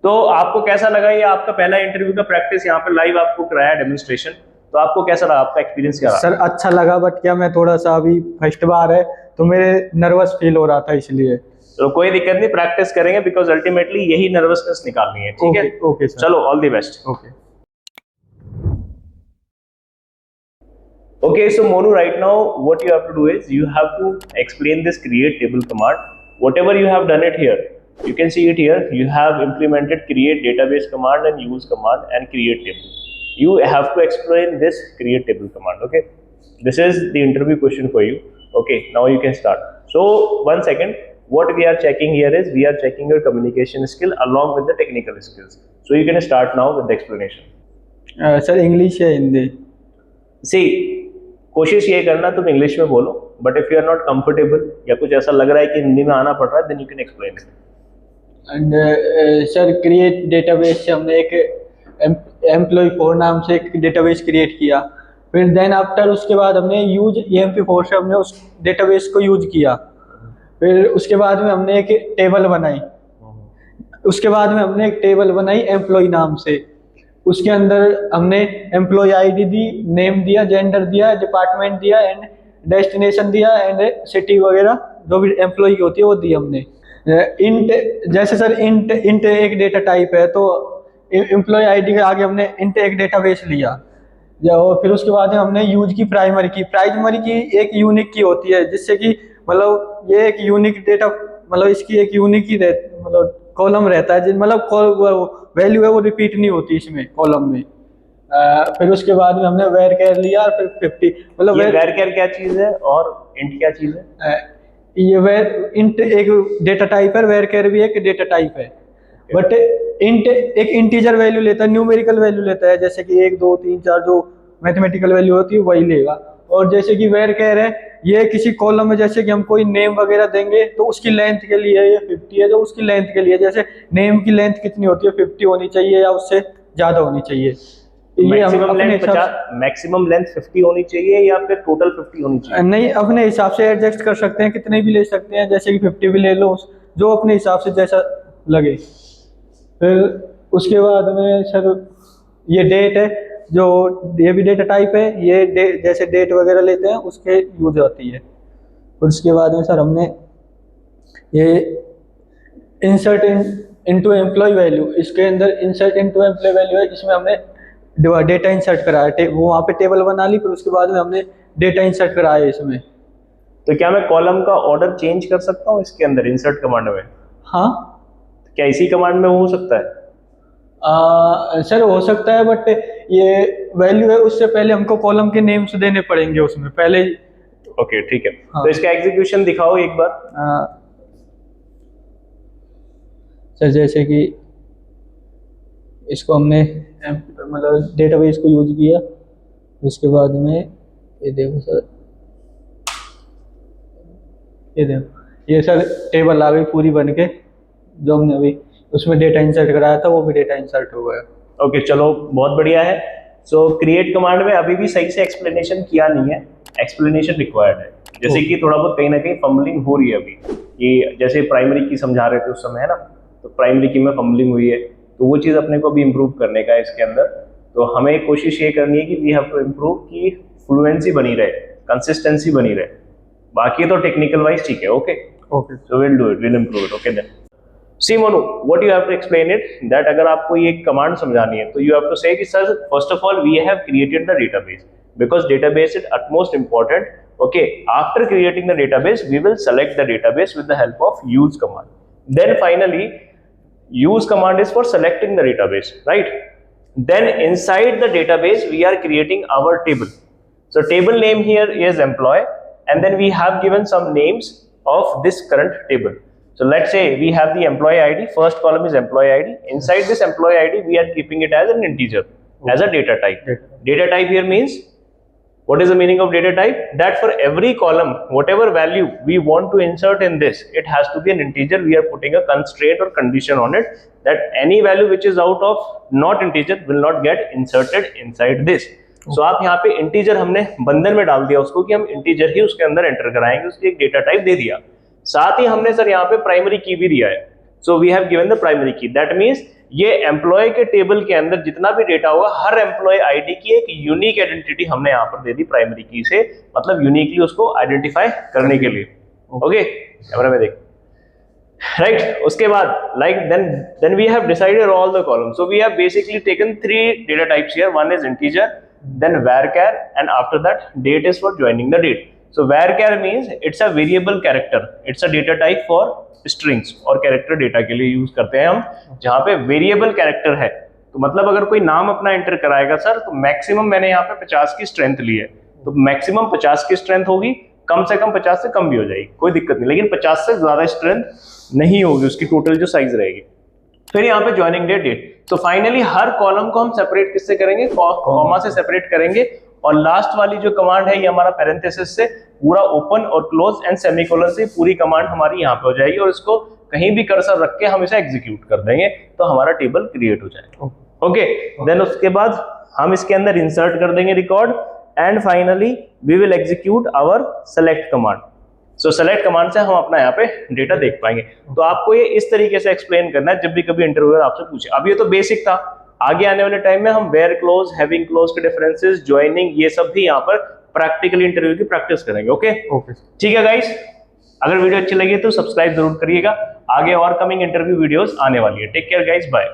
तो आपको कैसा लगा, ये आपका पहला इंटरव्यू का प्रैक्टिस यहाँ पे लाइव आपको कराया डेमोन्स्ट्रेशन, तो आपको कैसा रहा, आपका एक्सपीरियंस क्या रहा? सर अच्छा लगा, बट क्या मैं थोड़ा सा अभी फर्स्ट बार है तो मेरे नर्वस फील हो रहा था इसलिए। तो कोई दिक्कत नहीं, प्रैक्टिस करेंगे, बिकॉज अल्टीमेटली यही नर्वसनेस निकालनी है, ठीक है? ओके सर, चलो, all the best. Okay. Okay, so Monu, right now what you have to do is you have to explain this create table command. Whatever you have done it here, you can see it here. You have implemented create database command and use command and create table. You have to explain this create table command. Okay, this is the interview question for you. Okay, now you can start. So one second, what we are checking here is we are checking your communication skill along with the technical skills. So you can start now with the explanation. Sir English या Hindi? See, कोशिश ये करना तुम English में बोलो, but if you are not comfortable या कुछ ऐसा लग रहा है कि हिंदी में आना पड़ रहा है, then you can explain it. And sir create database से हमने एक एम्प्लॉय 4 नाम से एक डेटाबेस क्रिएट किया, फिर देन आफ्टर उसके बाद हमने यूज EMP4 से हमने उस डेटाबेस को यूज किया, फिर उसके बाद में हमने एक टेबल बनाई, उसके बाद में हमने एक टेबल बनाई एम्प्लॉय नाम से, उसके अंदर हमने एम्प्लॉय आईडी दी, नेम दिया, जेंडर दिया, डिपार्टमेंट दिया एंड डेस्टिनेशन दिया एंड सिटी वगैरह जो भी एम्प्लॉय की होती है वो दी हमने। इंट जैसे सर इंट एक डेटा टाइप है, तो एम्प्लॉय आईडी के आगे हमने इंट एक डेटाबेस लिया, और फिर उसके बाद हमने यूज की प्राइमरी की एक यूनिक की होती है, जिससे कि मतलब ये एक यूनिक डेटा, मतलब इसकी एक यूनिक ही मतलब कॉलम रहता है, मतलब वैल्यू है वो रिपीट नहीं होती इसमें कॉलम में। फिर उसके बाद में हमने वेर केयर लिया, और फिर 50 मतलब वेर केयर क्या चीज है और इंट क्या चीज है? ये वेर इंट एक डेटा टाइप है, वेर केयर भी एक डेटा टाइप है, बट इंट एक इंटीजर वैल्यू लेता है, न्यूमेरिकल वैल्यू लेता है, जैसे कि 1 2 3 4 जो मैथमेटिकल वैल्यू होती है वही लेगा। और जैसे कि वेर केयर है, ये किसी कॉलम में जैसे कि हम कोई नेम वगैरह देंगे तो उसकी लेंथ के लिए ये 50 है, जो उसकी लेंथ के लिए, जैसे नेम की लेंथ कितनी होती है 50 होनी चाहिए या उससे ज्यादा होनी चाहिए। मैक्सिमम लेंथ 50 होनी चाहिए या फिर टोटल 50 होनी चाहिए? नहीं, अपने हिसाब से एडजस्ट कर सकते हैं, कितने भी ले सकते हैं, जैसे कि 50 भी ले लो, जो अपने हिसाब से जैसा लगे। फिर उसके बाद में सर ये डेट है, जो ये भी डेटा टाइप है, ये जैसे डेट वगैरह लेते हैं उसके यूज आती है। फिर उसके बाद में सर हमने ये इंसर्ट इनटू एम्प्लॉय वैल्यू, इसके अंदर इंसर्ट इनटू एम्प्लॉय वैल्यू है, इसमें हमने डेटा इंसर्ट कराया, वो वहाँ पे टेबल बना ली, फिर उसके बाद में हमने डेटा इंसर्ट कराया इसमें। तो क्या मैं कॉलम का ऑर्डर चेंज कर सकता हूँ इसके अंदर इंसर्ट कमांड में? हाँ, क्या इसी कमांड में हो सकता है? सर हो सकता है, बट ये वैल्यू है, उससे पहले हमको कॉलम के नेम्स देने पड़ेंगे उसमें पहले। ओके ठीक है। हाँ। तो इसका एग्जीक्यूशन दिखाओ एक बार। सर जैसे कि इसको हमने मतलब डेटाबेस को यूज किया, उसके बाद में ये देखो सर, ये देखो ये सर टेबल आ गई पूरी बन के, जो हमने अभी उसमें डेटा इंसर्ट कराया था वो भी डेटा इंसर्ट हो गया। ओके चलो, बहुत बढ़िया है। सो क्रिएट कमांड में अभी भी सही से एक्सप्लेनेशन किया नहीं है, एक्सप्लेनेशन रिक्वायर्ड है, जैसे कि थोड़ा बहुत कहीं ना कहीं फंबलिंग हो रही है अभी। ये जैसे प्राइमरी की समझा रहे थे उस समय, है ना, तो प्राइमरी की में फंबलिंग हुई है, तो वो चीज़ अपने को भी इम्प्रूव करने का है इसके अंदर। तो हमें कोशिश ये करनी है कि वी हैव टू इम्प्रूव, की फ्लुएंसी बनी रहे, कंसिस्टेंसी बनी रहे। बाकी तो टेक्निकल वाइज ठीक है। Okay so will do it, will improve it. Okay then see Monu, what you have to explain it that अगर आपको ये कमांड समझानी है तो यू हैव टू से कि sir first of all we have created the database because database is utmost important. Okay, after creating the database we will select the database with the help of use command. Then finally use command is for selecting the database, right? Then inside the database we are creating our table. So table name here is employee, and then we have given some names of this current table. So let's say we have the employee ID, first column is employee ID. Inside this employee ID we are keeping it as an integer, as a data type. Data type here means, what is the meaning of data type? That for every column, whatever value we want to insert in this, it has to be an integer. We are putting a constraint or condition on it that any value which is out of not integer will not get inserted inside this. So आप यहाँ पे integer हमने बंधन में डाल दिया उसको कि हम integer ही उसके अंदर एंटर कराएंगे, उसकी एक डेटा टाइप दे दिया। साथ ही हमने सर यहाँ पे प्राइमरी की भी दिया है। So we have given the primary key. That means ये एम्प्लॉय के टेबल के अंदर जितना भी डेटा होगा, हर एम्प्लॉय आईडी की एक यूनिक आइडेंटिटी हमने यहाँ पर दे दी प्राइमरी की से, मतलब यूनिकली उसको आइडेंटिफाई करने के लिए। ओके, कैमरा में देख, राइट। उसके बाद like then we have decided all the column, so we have basically taken 3 data types here, one is integer, then varchar, and after that date is for joining the date. So varchar means it's a variable character, it's a data type for strings और character data के लिए use करते हैं हम, जहाँ पे variable character है। तो मतलब अगर कोई नाम अपना एंटर कराएगा सर, तो मैक्सिमम मैंने यहाँ पे 50 की स्ट्रेंथ ली है, तो मैक्सिमम 50 की स्ट्रेंथ होगी, कम से कम 50 से कम भी हो जाएगी, कोई दिक्कत नहीं, लेकिन 50 से ज्यादा स्ट्रेंथ नहीं होगी उसकी टोटल जो साइज रहेगी। फिर यहाँ पे ज्वाइनिंग डेट। तो फाइनली हर कॉलम को हम सेपरेट किससे करेंगे, कॉमा से सेपरेट करेंगे, और लास्ट वाली जो कमांड है ये हमारा पैरेंथेसिस से पूरा ओपन और क्लोज एंड सेमीकोलन से पूरी कमांड हमारी यहाँ पे हो जाएगी, और इसको कहीं भी कर्सर रख के हम इसे एग्जीक्यूट कर देंगे तो हमारा टेबल क्रिएट हो जाएगा। ओके, देन उसके बाद हम इसके अंदर इंसर्ट कर देंगे record, and finally we will execute our select command. So select command से हम अपना यहाँ पे डेटा देख पाएंगे। तो आपको ये इस तरीके से एक्सप्लेन करना है जब भी कभी इंटरव्यूअर आपसे पूछे। अब ये तो बेसिक था, आगे आने वाले टाइम में हम वेयर क्लोज, हैविंग क्लोज के डिफरेंसेस, ज्वाइनिंग, ये सब भी यहाँ पर प्रैक्टिकली इंटरव्यू की प्रैक्टिस करेंगे। ओके, ठीक है गाइस, अगर वीडियो अच्छी लगी तो सब्सक्राइब जरूर करिएगा, आगे और कमिंग इंटरव्यू वीडियोस आने वाली है। Take care guys, bye.